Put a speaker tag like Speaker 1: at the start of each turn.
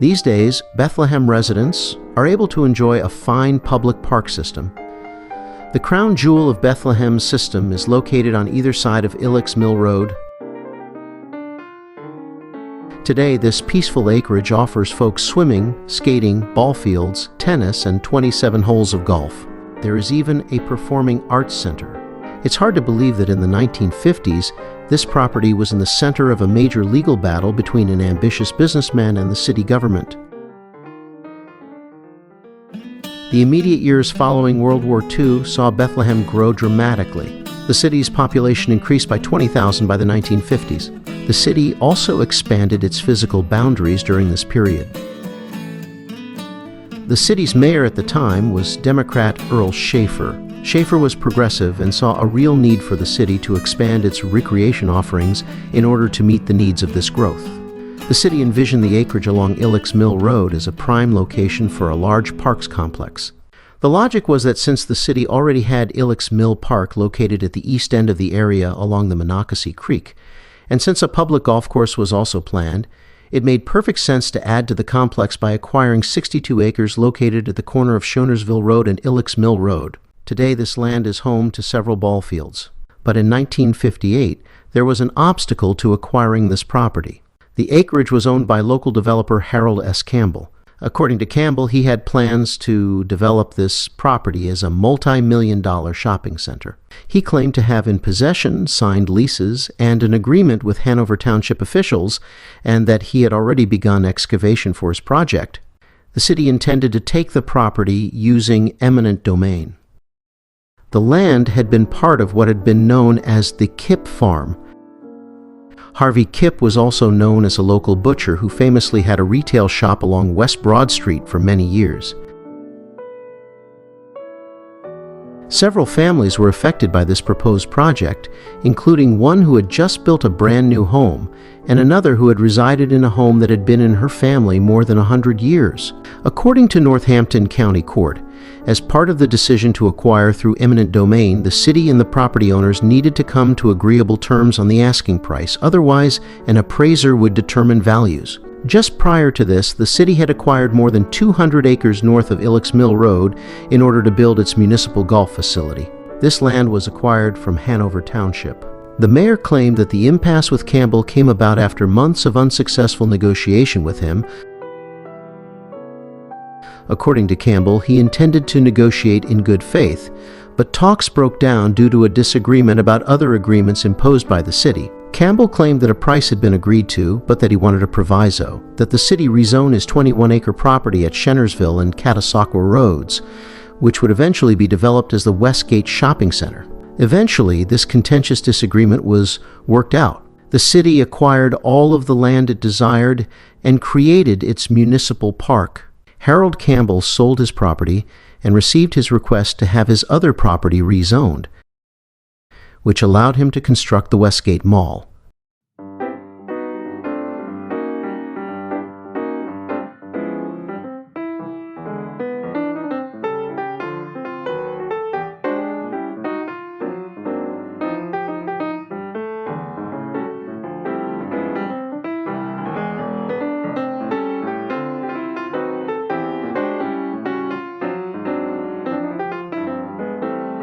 Speaker 1: These days, Bethlehem residents are able to enjoy a fine public park system. The crown jewel of Bethlehem's system is located on either side of Illick's Mill Road. Today, this peaceful acreage offers folks swimming, skating, ball fields, tennis, and 27 holes of golf. There is even a performing arts center. It's hard to believe that in the 1950s, this property was in the center of a major legal battle between an ambitious businessman and the city government. The immediate years following World War II saw Bethlehem grow dramatically. The city's population increased by 20,000 by the 1950s. The city also expanded its physical boundaries during this period. The city's mayor at the time was Democrat Earl Schaefer. Schaefer was progressive and saw a real need for the city to expand its recreation offerings in order to meet the needs of this growth. The city envisioned the acreage along Illick's Mill Road as a prime location for a large parks complex. The logic was that since the city already had Illick's Mill Park located at the east end of the area along the Monocacy Creek, and since a public golf course was also planned, it made perfect sense to add to the complex by acquiring 62 acres located at the corner of Schonersville Road and Illick's Mill Road. Today, this land is home to several ball fields. But in 1958, there was an obstacle to acquiring this property. The acreage was owned by local developer Harold S. Campbell. According to Campbell, he had plans to develop this property as a multi-million-dollar shopping center. He claimed to have in possession signed leases and an agreement with Hanover Township officials, and that he had already begun excavation for his project. The city intended to take the property using eminent domain. The land had been part of what had been known as the Kipp Farm. Harvey Kipp was also known as a local butcher who famously had a retail shop along West Broad Street for many years. Several families were affected by this proposed project, including one who had just built a brand new home and another who had resided in a home that had been in her family more than 100 years. According to Northampton County Court, as part of the decision to acquire through eminent domain, the city and the property owners needed to come to agreeable terms on the asking price. Otherwise, an appraiser would determine values. Just prior to this, the city had acquired more than 200 acres north of Illick's Mill Road in order to build its municipal golf facility. This land was acquired from Hanover Township. The mayor claimed that the impasse with Campbell came about after months of unsuccessful negotiation with him. According to Campbell, he intended to negotiate in good faith, but talks broke down due to a disagreement about other agreements imposed by the city. Campbell claimed that a price had been agreed to, but that he wanted a proviso, that the city rezone his 21-acre property at Schonersville and Catasauqua Roads, which would eventually be developed as the Westgate Shopping Center. Eventually, this contentious disagreement was worked out. The city acquired all of the land it desired and created its municipal park. Harold Campbell sold his property and received his request to have his other property rezoned, which allowed him to construct the Westgate Mall.